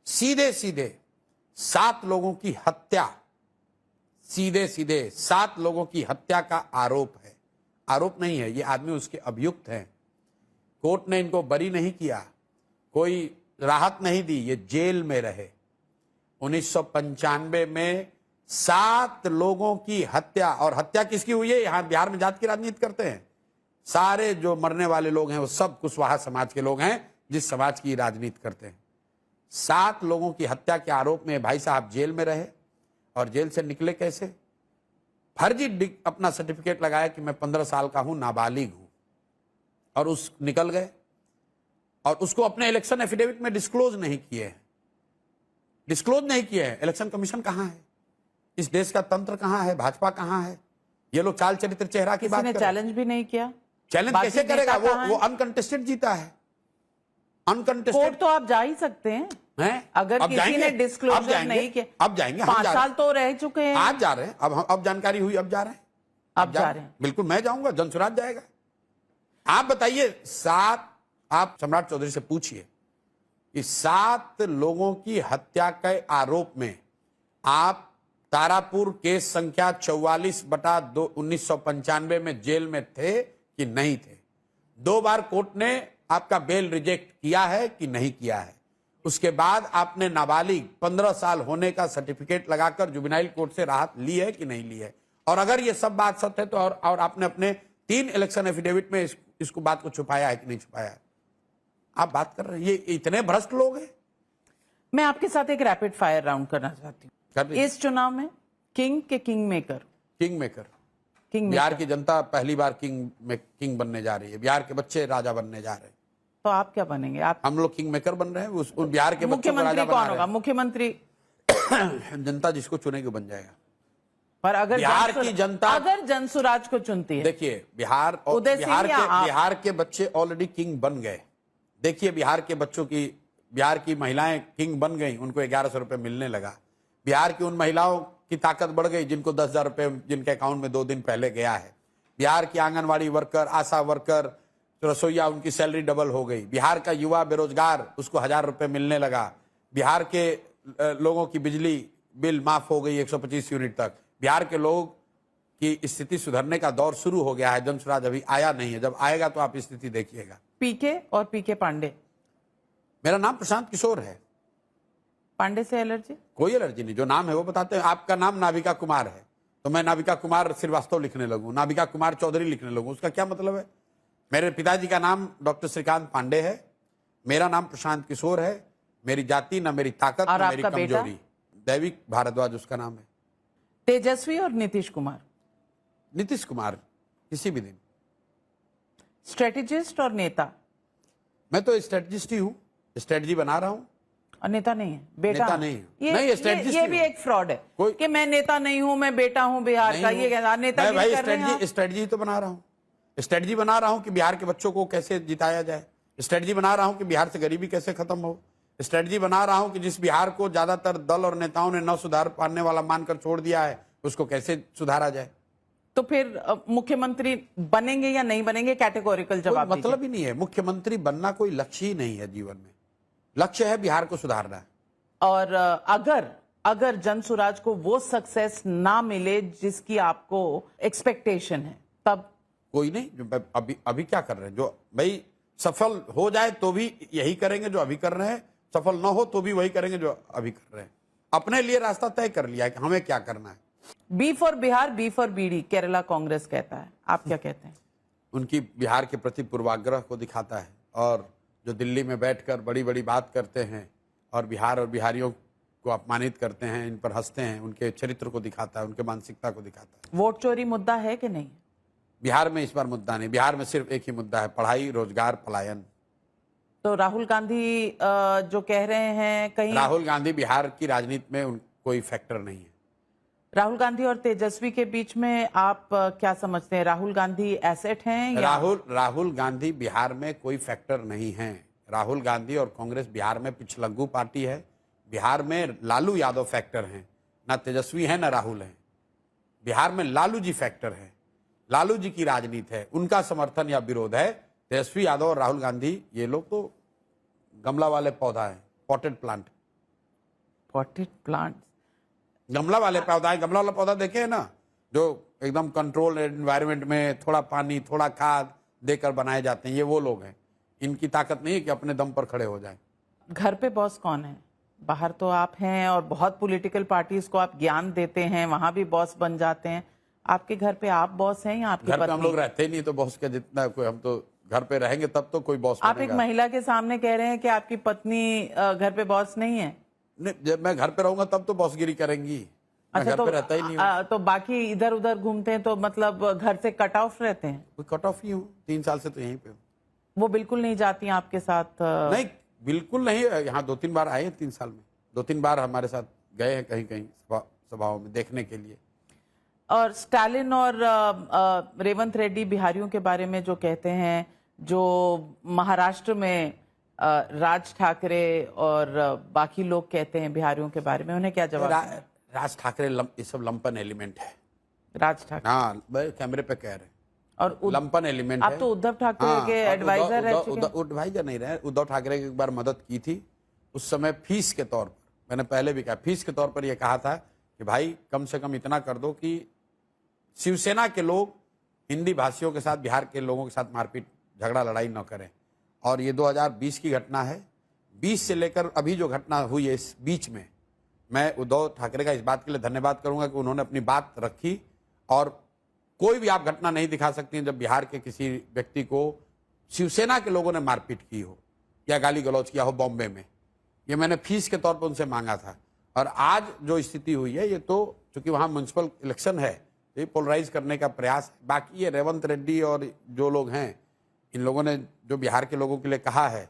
सीधे सीधे 7 लोगों की हत्या, सीधे सीधे 7 लोगों की हत्या का आरोप है। आरोप नहीं है, ये आदमी उसके अभियुक्त हैं। कोर्ट ने इनको बरी नहीं किया, कोई राहत नहीं दी, ये जेल में रहे। 1995 में 7 लोगों की हत्या, और हत्या किसकी हुई है? यहां बिहार में जात की राजनीति करते हैं। सारे जो मरने वाले लोग हैं वो सब कुशवाहा समाज के लोग हैं, जिस समाज की राजनीति करते हैं। 7 लोगों की हत्या के आरोप में भाई साहब जेल में रहे, और जेल से निकले कैसे? फर्जी अपना सर्टिफिकेट लगाया कि मैं 15 साल का हूं, नाबालिग हूं, और उस निकल गए। और उसको अपने इलेक्शन एफिडेविट में डिस्क्लोज नहीं किए हैं, डिस्क्लोज नहीं किए हैं। इलेक्शन कमीशन कहां है? इस देश का तंत्र कहां है? भाजपा कहां है? ये लोग चाल चरित्र चेहरा की बात कर चैलेंज भी नहीं किया। चैलेंज कैसे करेगा? वो अनकंटेस्टेड जीता है। अनकंटेस्टेड कोर्ट तो आप जा ही सकते हैं अगर किसी ने डिस्क्लोजर नहीं किया। अब जाएंगे, 5 साल तो रह चुके हैं। आज जा रहे हैं, अब जानकारी हुई, अब जा रहे हैं। अब जा रहे हैं, बिल्कुल मैं जाऊंगा, जनसुराज जाएगा। आप बताइए, 7, आप सम्राट चौधरी से पूछिए कि 7 लोगों की हत्या के आरोप में आप तारापुर केस संख्या 44/2/1995 में जेल में थे कि नहीं थे? 2 बार कोर्ट ने आपका बेल रिजेक्ट किया है कि नहीं किया है? उसके बाद आपने नाबालिग 15 साल होने का सर्टिफिकेट लगाकर जुवेनाइल कोर्ट से राहत ली है कि नहीं ली है? और अगर ये सब बात सत्य है तो और आपने अपने 3 इलेक्शन एफिडेविट में इसको बात को छुपाया है कि नहीं छुपाया है? आप बात कर रहे हैं, ये इतने भ्रष्ट लोग हैं। मैं आपके साथ एक रैपिड फायर राउंड करना चाहती हूँ। इस चुनाव में किंग के किंग मेकर बिहार की जनता पहली बार किंग बनने जा रही है। बिहार के बच्चे राजा बनने जा रहे हैं। तो आप क्या बनेंगे? हम लोग किंग मेकर बन रहे हैं। उस बिहार के बच्चों को राजा कौन होगा मुख्यमंत्री? जनता जिसको चुनेगी बन जाएगा। पर अगर बिहार की जनता अगर जनसुराज को चुनती है, देखिए बिहार के बच्चे ऑलरेडी किंग बन गए। देखिए बिहार के बच्चों की, बिहार की महिलाएं किंग बन गई, उनको 1100 रुपए मिलने लगा। बिहार की उन महिलाओं की ताकत बढ़ गई जिनको 10,000 रुपए जिनके अकाउंट में 2 दिन पहले गया है। बिहार की आंगनवाड़ी वर्कर, आशा वर्कर, रसोईया, उनकी सैलरी डबल हो गई। बिहार का युवा बेरोजगार, उसको 1000 रुपए मिलने लगा। बिहार के लोगों की बिजली बिल माफ हो गई 125 यूनिट तक। बिहार के लोग की स्थिति सुधरने का दौर शुरू हो गया है। जनसुराज अभी आया नहीं है, जब आएगा तो आप स्थिति देखिएगा। पीके और पीके पांडे। मेरा नाम प्रशांत किशोर है। पांडे से एलर्जी? कोई एलर्जी नहीं, जो नाम है वो बताते हैं। आपका नाम नाविका कुमार है तो मैं नाविका कुमार श्रीवास्तव लिखने लगूं, नाविका कुमार चौधरी लिखने लगूं, उसका क्या मतलब है? मेरे पिताजी का नाम डॉक्टर श्रीकांत पांडे है, मेरा नाम प्रशांत किशोर है। मेरी जाति ना मेरी ताकत ना मेरी कमजोरी। दैविक भारद्वाज उसका नाम है। तेजस्वी और नीतीश कुमार? नीतीश कुमार किसी भी दिन। स्ट्रेटेजिस्ट और नेता? मैं तो स्ट्रेटेजिस्ट ही हूं, स्ट्रेटजी बना रहा हूं। और नेता नहीं है? बेटा नेता नहीं है। ये भी एक फ्रॉड है कि मैं नेता नहीं हूं, मैं बेटा हूं बिहार का। ये नेता स्ट्रेटजी तो बना रहा हूं। स्ट्रेटजी बना रहा हूं कि बिहार के बच्चों को कैसे जिताया जाए। स्ट्रेटजी बना रहा हूं कि बिहार से गरीबी कैसे खत्म हो। स्ट्रेटजी बना रहा हूं कि जिस बिहार को ज्यादातर दल और नेताओं ने न सुधार पाने वाला मानकर छोड़ दिया है, उसको कैसे सुधारा जाए। तो फिर मुख्यमंत्री बनेंगे या नहीं बनेंगे? कैटेगोरिकल जवाब। मतलब ही नहीं है। मुख्यमंत्री बनना कोई लक्ष्य ही नहीं है जीवन में। लक्ष्य है बिहार को सुधारना। और अगर जनसुराज को वो सक्सेस ना मिले जिसकी आपको एक्सपेक्टेशन है, तब? कोई नहीं, जो अभी क्या कर रहे हैं, जो भाई सफल हो जाए तो भी यही करेंगे जो अभी कर रहे हैं, सफल ना हो तो भी वही करेंगे जो अभी कर रहे हैं। अपने लिए रास्ता तय कर लिया है कि हमें क्या करना है। B for Bihar, B for bidi, Kerala Congress कहता है। आप क्या कहते हैं? उनकी बिहार के प्रति पूर्वाग्रह को दिखाता है, और जो दिल्ली में बैठकर बड़ी बड़ी बात करते हैं और बिहार और बिहारियों को अपमानित करते हैं, इन पर हंसते हैं, उनके चरित्र को दिखाता है, उनके मानसिकता को दिखाता है। वोट चोरी मुद्दा है कि नहीं? बिहार में इस बार मुद्दा नहीं, बिहार में सिर्फ एक ही मुद्दा है, पढ़ाई, रोजगार, पलायन। तो राहुल गांधी जो कह रहे हैं कहीं, राहुल गांधी बिहार की राजनीति में कोई फैक्टर नहीं है। राहुल गांधी और तेजस्वी के बीच में आप क्या समझते हैं? राहुल गांधी एसेट हैं या राहुल गांधी बिहार में कोई फैक्टर नहीं है। राहुल गांधी और कांग्रेस बिहार में पिछलग्गू पार्टी है। बिहार में लालू यादव फैक्टर हैं, ना तेजस्वी है ना राहुल है। बिहार में लालू जी फैक्टर है, लालू जी की राजनीति है, उनका समर्थन या विरोध है। तेजस्वी यादव और राहुल गांधी ये लोग तो गमला वाले पौधा है, पॉटेड प्लांट। पॉटेड प्लांट, गमला वाले पौधा है, गमला वाला पौधा देखे है ना, जो एकदम कंट्रोल एनवायरनमेंट में थोड़ा पानी थोड़ा खाद देकर बनाए जाते हैं, ये वो लोग हैं। इनकी ताकत नहीं है कि अपने दम पर खड़े हो जाएं। घर पे बॉस कौन है? बाहर तो आप हैं और बहुत पॉलिटिकल पार्टीज को आप ज्ञान देते हैं, वहां भी बॉस बन जाते हैं। आपके घर पे आप बॉस हैं या आपकी घर पे हम पत्नी? लोग रहते ही नहीं, तो बॉस का जितना कोई, हम तो घर पे रहेंगे तब तो कोई बॉस आप एक बनेगा। महिला के सामने कह रहे हैं कि आपकी पत्नी घर पे बॉस नहीं है। नहीं, जब मैं घर पे रहूंगा तब तो बॉसगिरी करेंगी। मैं अच्छा, घर पे रहता ही नहीं हूँ। तो बाकी इधर उधर घूमते हैं तो मतलब घर से कट ऑफ रहते हैं? कोई कट ऑफ ही हूँ, 3 साल से तो यहीं पे हूँ। वो बिल्कुल नहीं जाती हैं आपके साथ? नहीं, बिल्कुल नहीं। यहाँ 2-3 बार आए हैं 3 साल में, 2-3 बार हमारे साथ गए हैं कहीं कहीं सभाओं में देखने के लिए। और स्टालिन और रेवंत रेड्डी बिहारियों के बारे में जो कहते हैं, जो महाराष्ट्र में राज ठाकरे और बाकी लोग कहते हैं बिहारियों के बारे में, उन्हें क्या जवाब दें? राज ठाकरे ये सब लंपन एलिमेंट है। राज ठाकरे, हाँ, कैमरे पे कह रहे हैं, और लंपन एलिमेंट है। आप तो उद्धव ठाकरे के एडवाइजर रह चुके हैं। एडवाइजर नहीं रहे, उद्धव ठाकरे की एक बार मदद की थी, उस समय फीस के तौर पर। मैंने पहले भी कहा, फीस के तौर पर यह कहा था कि भाई कम से कम इतना कर दो कि शिवसेना के लोग हिंदी भाषियों के साथ, बिहार के लोगों के साथ मारपीट झगड़ा लड़ाई न करें। और ये 2020 की घटना है। 20 से लेकर अभी जो घटना हुई है इस बीच में, मैं उद्धव ठाकरे का इस बात के लिए धन्यवाद करूंगा कि उन्होंने अपनी बात रखी। और कोई भी आप घटना नहीं दिखा सकती हैं जब बिहार के किसी व्यक्ति को शिवसेना के लोगों ने मारपीट की हो या गाली गलौज किया हो बॉम्बे में। ये मैंने फीस के तौर पर उनसे मांगा था। और आज जो स्थिति हुई है, ये तो चूंकि वहां म्युनिसिपल इलेक्शन है, ये पोलराइज करने का प्रयास है। बाकी ये रेवंत रेड्डी और जो लोग हैं, इन लोगों ने जो बिहार के लोगों के लिए कहा है,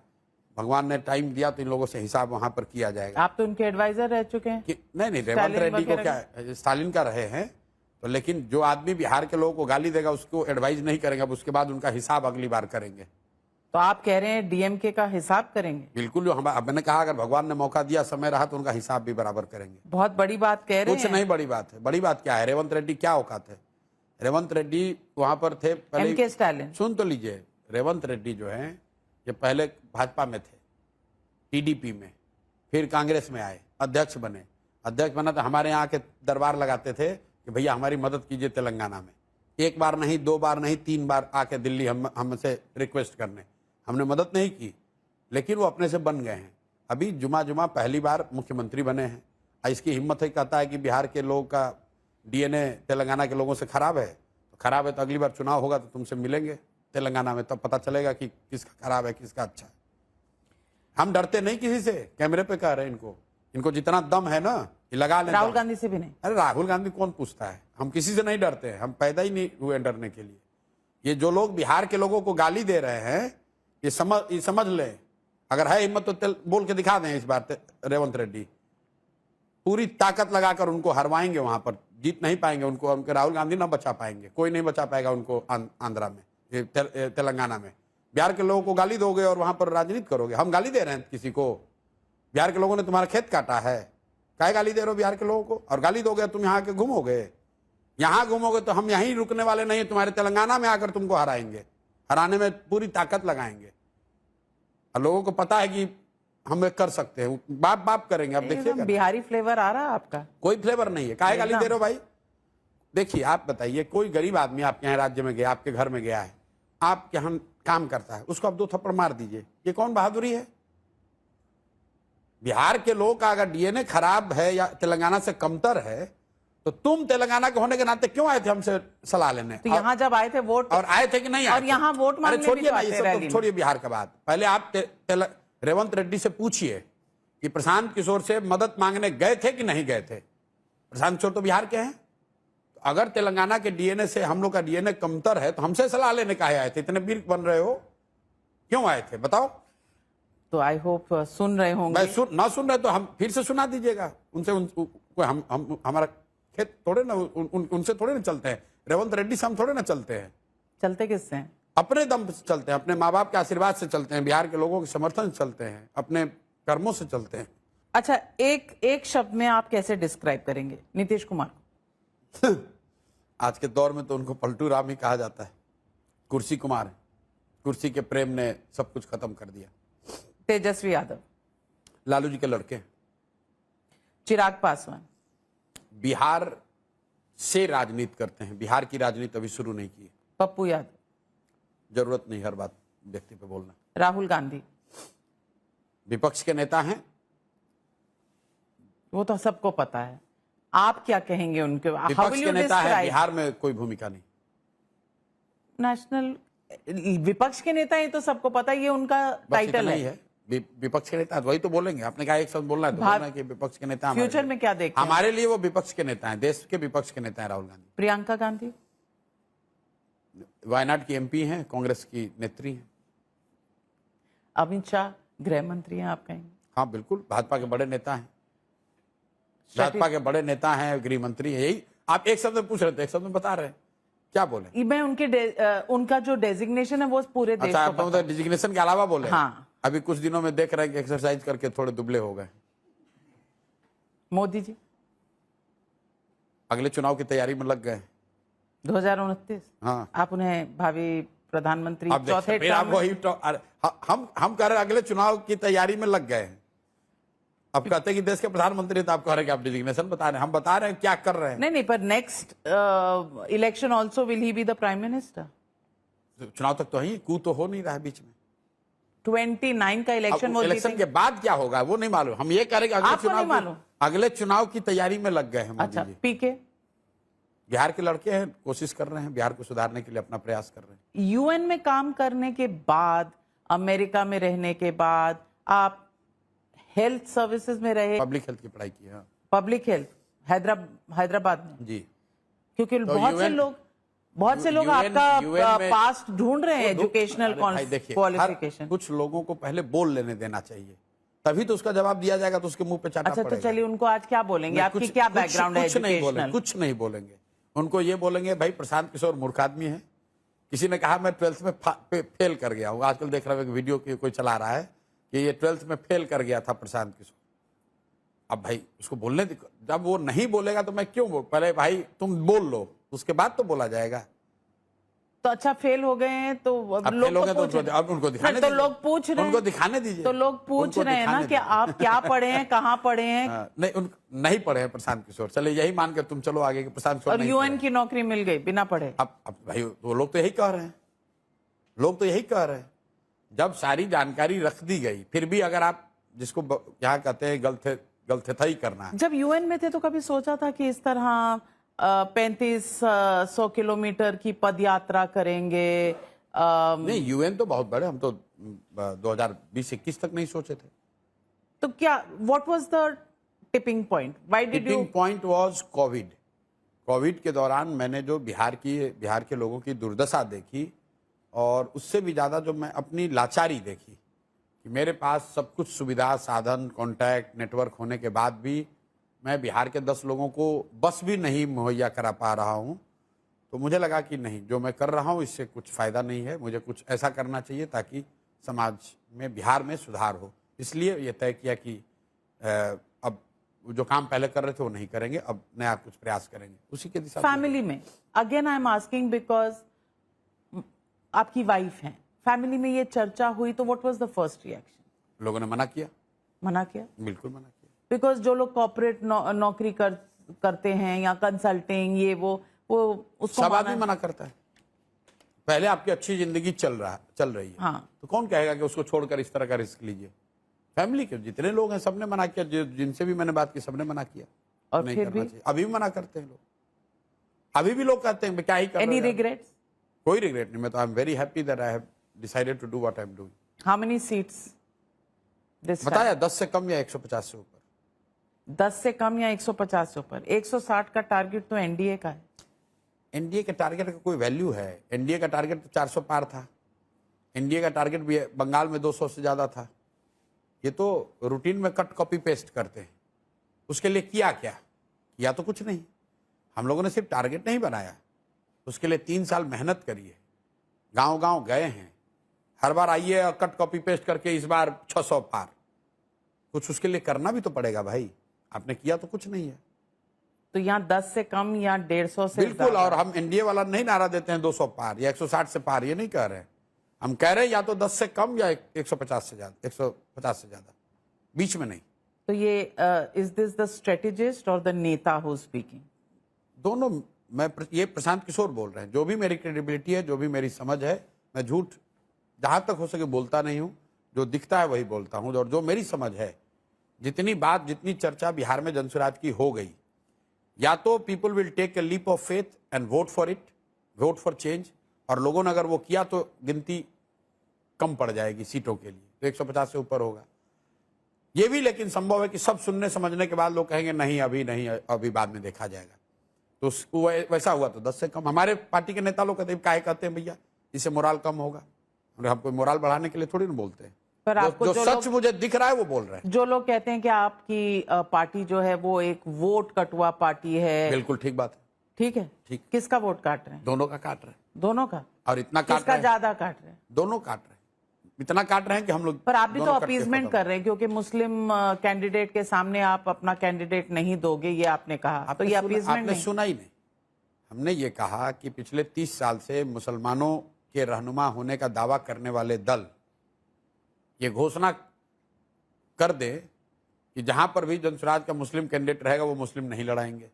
भगवान ने टाइम दिया तो इन लोगों से हिसाब वहां पर किया जाएगा। आप तो उनके एडवाइजर रह चुके हैं कि नहीं, रेवंत रेड्डी को क्या, स्टालिन का रहे हैं तो, लेकिन जो आदमी बिहार के लोगों को गाली देगा उसको एडवाइज नहीं करेंगे, अब उसके बाद उनका हिसाब अगली बार करेंगे। तो आप कह रहे हैं डीएमके का हिसाब करेंगे? बिल्कुल, जो मैंने कहा अगर भगवान ने मौका दिया, समय रहा तो उनका हिसाब भी बराबर करेंगे। बहुत बड़ी बात कह रहे हैं। कुछ नहीं बड़ी बात है। बड़ी बात क्या है? रेवंत रेड्डी क्या औकात है? रेवंत रेड्डी वहां पर थे पहले। एमके स्टालिन, सुन तो लीजिए, रेवंत रेड्डी जो है ये पहले भाजपा में थे, टीडीपी में, फिर कांग्रेस में आए, अध्यक्ष बने। अध्यक्ष बना तो हमारे यहाँ के दरबार लगाते थे कि भैया हमारी मदद कीजिए तेलंगाना में। 1 बार नहीं, 2 बार नहीं, 3 बार आके दिल्ली हमसे रिक्वेस्ट करने, हमने मदद नहीं की, लेकिन वो अपने से बन गए हैं। अभी जुमा पहली बार मुख्यमंत्री बने हैं। इसकी हिम्मत है, कहता है कि बिहार के लोगों का डीएनए तेलंगाना के लोगों से खराब है। तो खराब है तो अगली बार चुनाव होगा तो तुमसे मिलेंगे तेलंगाना में, तब पता चलेगा कि किसका खराब है किसका अच्छा है। हम डरते नहीं किसी से, कैमरे पे कह रहे हैं इनको जितना दम है ना ये लगा लें। राहुल गांधी से भी नहीं? अरे राहुल गांधी कौन पूछता है? हम किसी से नहीं डरते हैं, हम पैदा ही नहीं हुए डरने के लिए। ये जो लोग बिहार के लोगों को गाली दे रहे हैं, ये समझ लें, अगर है हिम्मत तो बोल के दिखा दें। इस बार रेवंत रेड्डी पूरी ताकत लगाकर उनको हरवाएंगे, वहां पर जीत नहीं पाएंगे उनको। राहुल गांधी ना बचा पाएंगे, कोई नहीं बचा पाएगा उनको आंध्रा में, तेलंगाना में। बिहार के लोगों को गाली दोगे और वहां पर राजनीति करोगे। हम गाली दे रहे हैं किसी को? बिहार के लोगों ने तुम्हारा खेत काटा है, काहे गाली दे रहे हो बिहार के लोगों को? और गाली दोगे तुम यहाँ के घूमोगे, यहाँ घूमोगे तो हम यहीं रुकने वाले नहीं, तुम्हारे तेलंगाना में आकर तुमको हराएंगे, हराने में पूरी ताकत लगाएंगे। और लोगों को पता है कि हम कर सकते हैं, बाप करेंगे। अब देखिए बिहारी फ्लेवर आ रहा है आपका? कोई फ्लेवर नहीं है, काहे गाली दे रहे हो भाई? देखिए आप बताइए, कोई गरीब आदमी आपके यहाँ राज्य में गया, आपके घर में गया है, आपके यहाँ काम करता है, उसको आप 2 थप्पड़ मार दीजिए, ये कौन बहादुरी है? बिहार के लोग का अगर डीएनए खराब है या तेलंगाना से कमतर है, तो तुम तेलंगाना के होने के नाते क्यों आए थे हमसे सलाह लेने? तो यहाँ जब आए थे वोट, और आए थे कि नहीं आए? और यहाँ वोट मांगने भी छोड़िए तो आते हैं रैली में। छोड़िए बिहार का बात, पहले आप रेवंत रेड्डी से पूछिए कि प्रशांत किशोर से मदद मांगने गए थे कि नहीं गए थे। प्रशांत किशोर तो बिहार के हैं, तो अगर तेलंगाना के डीएनए से हम लोग का डीएनए कमतर है तो हमसे सलाह लेने काहे आए थे? इतने वीर बन रहे हो, क्यों आए थे बताओ? तो आई होप सुन रहे होंगे। ना सुन रहे तो हम फिर से सुना दीजिएगा उनसे। हम हमारा खेत थोड़े ना उनसे थोड़े ना चलते हैं। रेवंत रेड्डी से हम थोड़े ना चलते हैं। चलते किससे हैं? अपने दम से चलते हैं, अपने माँ बाप के आशीर्वाद से चलते हैं, बिहार के लोगों के समर्थन से चलते हैं, अपने कर्मों से चलते हैं। अच्छा, एक शब्द में आप कैसे डिस्क्राइब करेंगे नीतीश कुमार को? आज के दौर में तो उनको पलटू राम ही कहा जाता है। कुर्सी कुमार है। कुर्सी के प्रेम ने सब कुछ खत्म कर दिया। तेजस्वी यादव, लालू जी के लड़के। चिराग पासवान, बिहार से राजनीति करते हैं, बिहार की राजनीति अभी शुरू नहीं की है। पप्पू यादव, जरूरत नहीं हर बात व्यक्ति पे बोलना। राहुल गांधी, विपक्ष के नेता हैं। वो तो सबको पता है। आप क्या कहेंगे उनके? विपक्ष के नेता है, बिहार में कोई भूमिका नहीं। नेशनल विपक्ष के नेता है तो सबको पता है, ये उनका टाइटल है। विपक्ष के नेता वही तो बोलेंगे। आपने कहा एक शब्द बोलना है तो बोलना है कि विपक्ष के नेता। फ्यूचर में क्या देखते हैं? हमारे लिए वो विपक्ष के नेता हैं, देश के विपक्ष के नेता हैं राहुल गांधी। प्रियंका गांधी, वायनाड की एमपी हैं, कांग्रेस की नेत्री हैं। अमित शाह गृह मंत्री हैं, आप कहेंगे? हाँ बिल्कुल, भाजपा के बड़े नेता हैं। भाजपा के बड़े नेता हैं, गृह मंत्री है। यही आप एक शब्द में पूछ रहे थे, एक शब्द में बता रहे हैं, क्या बोले? मैं उनका जो डेजिग्नेशन है वो पूरे देश अच्छा, को आप मतलब डिजिग्नेशन के अलावा बोले? हाँ। अभी कुछ दिनों में देख रहे हैं कि एक्सरसाइज करके थोड़े दुबले हो गए। मोदी जी अगले चुनाव की तैयारी में लग गए 2029। हाँ, आप उन्हें भावी प्रधानमंत्री अब चौथे फिर आप टर्म वही हम कह रहे हैं अगले चुनाव की तैयारी में लग गए हैं। अब कहते हैं कि देश के प्रधानमंत्री, तो आप कह रहे हैं कि आप डिजिग्नेशन बता रहे हैं। हम बता रहे हैं क्या कर रहे हैं। नहीं, पर next election also will he be the prime minister? चुनाव तक तो ही कू तो हो नहीं रहा है बीच में। 29 का इलेक्शन, इलेक्शन के बाद क्या होगा वो नहीं मालूम। हम ये कह रहे हैं कि अगले चुनाव की तैयारी में लग गए हैं मोदी अच्छा, जी। पीके बिहार के लड़के हैं, कोशिश कर रहे हैं, बिहार को सुधारने के लिए अपना प्रयास कर रहे हैं। यूएन में काम करने के बाद, अमेरिका में रहने के बाद, आप हेल्थ सर्विसेज में रहे। पब्लिक हेल्थ की पढ़ाई की है। पब्लिक हेल्थ हैदराबाद में जी। क्योंकि तो बहुत से लोग आपका पास्ट ढूंढ रहे हैं, एजुकेशनल क्वालिफिकेशन। कुछ लोगों को पहले बोल लेने देना चाहिए, तभी तो उसका जवाब दिया जाएगा, तो उसके मुंह पे चाटा पड़ेगा। तो चलिए उनको आज क्या बोलेंगे? आपकी क्या बैकग्राउंड है एजुकेशनल? कुछ नहीं बोलेंगे। उनको ये बोलेंगे भाई प्रशांत किशोर मूर्ख आदमी है। किसी ने कहा मैं 12th में फेल कर गया हूँ। आजकल देख रहा हूँ एक वीडियो की कोई चला रहा है कि ये 12th में फेल कर गया था प्रशांत किशोर। अब भाई उसको बोलने, जब वो नहीं बोलेगा तो मैं क्यों पहले भाई तुम बोल लो, उसके बाद तो बोला जाएगा। तो अच्छा, फेल हो गए हैं तो अब उनको दिखाने तो लोग पूछ रहे हैं, उनको दिखाने दीजिए। तो लोग पूछ रहे हैं ना कि आप क्या पढ़े हैं, कहाँ पढ़े हैं? नहीं पढ़े हैं प्रशांत किशोर। चले यही मान के तुम चलो आगे कि प्रशांत किशोर और यूएन की नौकरी मिल गई बिना पढ़े। अब भाई वो लोग तो यही कह रहे हैं, लोग तो यही कह रहे हैं। जब सारी जानकारी रख दी गई, फिर भी अगर आप जिसको क्या कहते हैं गलथेथाई करना है। जब यूएन में थे तो कभी सोचा था कि इस तरह 3500 किलोमीटर की पद यात्रा करेंगे? नहीं, यूएन तो बहुत बड़े, हम तो 2020-21 तक नहीं सोचे थे। तो क्या, what was the tipping point? Why did you? Tipping point was Covid के दौरान मैंने जो बिहार के लोगों की दुर्दशा देखी, और उससे भी ज्यादा जो मैं अपनी लाचारी देखी कि मेरे पास सब कुछ सुविधा, साधन, कॉन्टैक्ट, नेटवर्क होने के बाद भी मैं बिहार के 10 लोगों को बस भी नहीं मुहैया करा पा रहा हूं। तो मुझे लगा कि नहीं, जो मैं कर रहा हूं इससे कुछ फायदा नहीं है। मुझे कुछ ऐसा करना चाहिए ताकि समाज में, बिहार में सुधार हो। इसलिए ये तय किया कि अब जो काम पहले कर रहे थे वो नहीं करेंगे, अब नया कुछ प्रयास करेंगे, उसी के दिशा। फैमिली में again I am asking because आपकी वाइफ हैं, फैमिली में ये चर्चा हुई तो what was the first reaction? लोगों ने मना किया। बिल्कुल मना किया। बिकॉज जो लोग कॉर्पोरेट नौकरी करते हैं या कंसल्टिंग, ये वो उसको सब आदमी मना करता है। पहले आपकी अच्छी जिंदगी चल रही है, हाँ। तो कौन कहेगा कि उसको छोड़कर इस तरह का रिस्क लीजिए? फैमिली के जितने लोग हैं सबने मना किया, जिनसे भी मैंने बात की सबने मना किया। और नहीं फिर करना भी चाहिए। अभी भी मना करते हैं लोग, अभी भी लोग कहते हैं क्या ही कर रहे एनी हैं। रिग्रेट्स? कोई रिग्रेट नहीं। मैं तो I am very happy that I have decided to do what I am doing. How many seats? बताया 10 से कम या 150 से ऊपर। 10 से कम या 150 से ऊपर। 160 का टारगेट तो एनडीए का है। एनडीए के टारगेट का कोई वैल्यू है? एनडीए का टारगेट तो 400 पार था। एनडीए का टारगेट भी बंगाल में 200 से ज्यादा था। ये तो रूटीन में कट कॉपी पेस्ट करते हैं। उसके लिए किया क्या? किया तो कुछ नहीं। हम लोगों ने सिर्फ टारगेट नहीं बनाया, उसके लिए 3 साल मेहनत करी है, गांव गांव गए हैं। हर बार आइए और कट कॉपी पेस्ट करके इस बार 600 पार। कुछ उसके लिए करना भी तो पड़ेगा भाई। आपने किया तो कुछ नहीं है। तो यहाँ 10 से कम या 150 से बिल्कुल। ज्यादा। और हम एनडीए वाला नहीं नारा देते हैं 200 पार या 160 से पार, ये नहीं कह रहे हैं। हम कह रहे हैं या तो 10 से कम या 150 से ज्यादा, 150 से ज्यादा, बीच में नहीं। तो ये इज दिस द स्ट्रेटेजिस्ट और द नेता हु स्पीकिंग? दोनों। ये प्रशांत किशोर बोल रहे हैं। जो भी मेरी क्रेडिबिलिटी है, जो भी मेरी समझ है, मैं झूठ जहां तक हो सके बोलता नहीं हूं। जो दिखता है वही बोलता हूं। और जो मेरी समझ है, जितनी बात, जितनी चर्चा बिहार में जनसुराज की हो गई, या तो people will take a leap of faith and vote for it, vote for change. और लोगों ने अगर वो किया तो गिनती कम पड़ जाएगी सीटों के लिए, तो 150 से ऊपर होगा। ये भी लेकिन संभव है कि सब सुनने समझने के बाद लोग कहेंगे नहीं, अभी नहीं, अभी बाद में देखा जाएगा। तो वैसा हुआ तो 10 से कम। हमारे पार्टी के नेता लोग कहते हैं, काहे कहते हैं भैया, इससे मोराल कम होगा। हम कोई मोराल बढ़ाने के लिए थोड़ी ना बोलते हैं। पर आपको जो सच मुझे दिख रहा है वो बोल रहे हैं। जो लोग कहते हैं कि आपकी पार्टी जो है वो एक वोट कटुआ पार्टी है। बिल्कुल ठीक बात है। ठीक है। ठीक। किसका वोट काट रहे हैं? दोनों का काट रहे हैं। दोनों का? और इतना काट किसका रहे हैं, ज्यादा काट रहे हैं? दोनों काट रहे हैं। इतना काट रहे हैं कि हम लोग। पर आप भी तो दोनों कट के अपीजमेंट खत्म। कर रहे हैं, क्योंकि मुस्लिम कैंडिडेट के सामने आप अपना कैंडिडेट नहीं दोगे, ये आपने कहा। तो ये अपीजमेंट आपने नहीं? सुना ही नहीं। हमने ये कहा कि पिछले 30 साल से मुसलमानों के रहनुमा होने का दावा करने वाले दल ये घोषणा कर दे कि जहां पर भी जनसुराज का मुस्लिम कैंडिडेट रहेगा वो मुस्लिम नहीं लड़ाएंगे।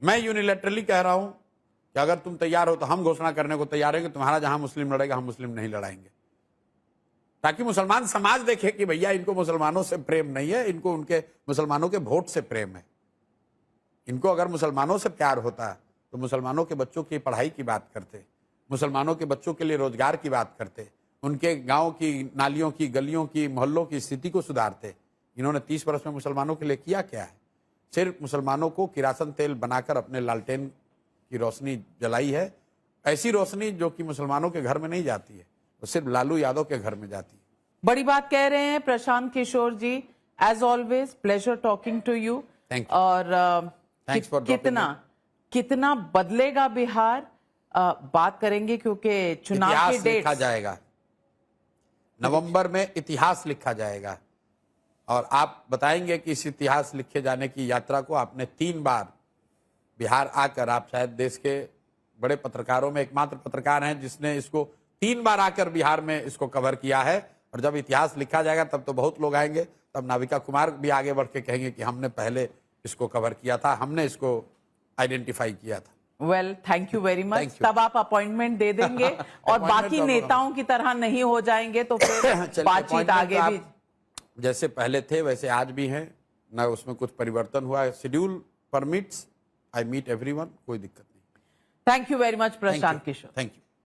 मैं यूनिलैटरली कह रहा हूं कि अगर तुम तैयार हो तो हम घोषणा करने को तैयार है कि तुम्हारा जहां मुस्लिम लड़ेगा हम मुस्लिम नहीं लड़ाएंगे, ताकि मुसलमान समाज देखे कि भैया इनको मुसलमानों से प्रेम नहीं है, इनको उनके मुसलमानों के वोट से प्रेम है। इनको अगर मुसलमानों से प्यार होता तो मुसलमानों के बच्चों की पढ़ाई की बात करते, मुसलमानों के बच्चों के लिए रोजगार की बात करते, उनके गांव की नालियों की, गलियों की, मोहल्लों की स्थिति को सुधारते। इन्होंने 30 वर्ष में मुसलमानों के लिए किया क्या है? सिर्फ मुसलमानों को किरासन तेल बनाकर अपने लालटेन की रोशनी जलाई है। ऐसी रोशनी जो कि मुसलमानों के घर में नहीं जाती है, वो सिर्फ लालू यादव के घर में जाती है। बड़ी बात कह रहे हैं Prashant Kishor ji. As always pleasure talking to you. Thank you. और Thanks for dropping कितना बदलेगा बिहार, बात करेंगे, क्योंकि चुनाव की इतिहास लिखा डेट जाएगा नवंबर में, इतिहास लिखा जाएगा। और आप बताएंगे कि इस इतिहास लिखे जाने की यात्रा को आपने 3 बार बिहार आकर, आप शायद देश के बड़े पत्रकारों में एकमात्र पत्रकार हैं जिसने इसको 3 बार आकर बिहार में इसको कवर किया है। और जब इतिहास लिखा जाएगा तब तो बहुत लोग आएंगे, तब नाविका कुमार भी आगे बढ़ के कहेंगे कि हमने पहले इसको कवर किया था, हमने इसको आइडेंटिफाई किया था। Well, thank you very much. Thank you. तब आप अपॉइंटमेंट दे देंगे और बाकी तो नेताओं की तरह नहीं हो जाएंगे तो फिर बातचीत आगे भी जैसे पहले थे वैसे आज भी हैं, ना उसमें कुछ परिवर्तन हुआ है। Schedule permits, I meet everyone, कोई दिक्कत नहीं। Thank you very much Prashant Kishor. Thank you.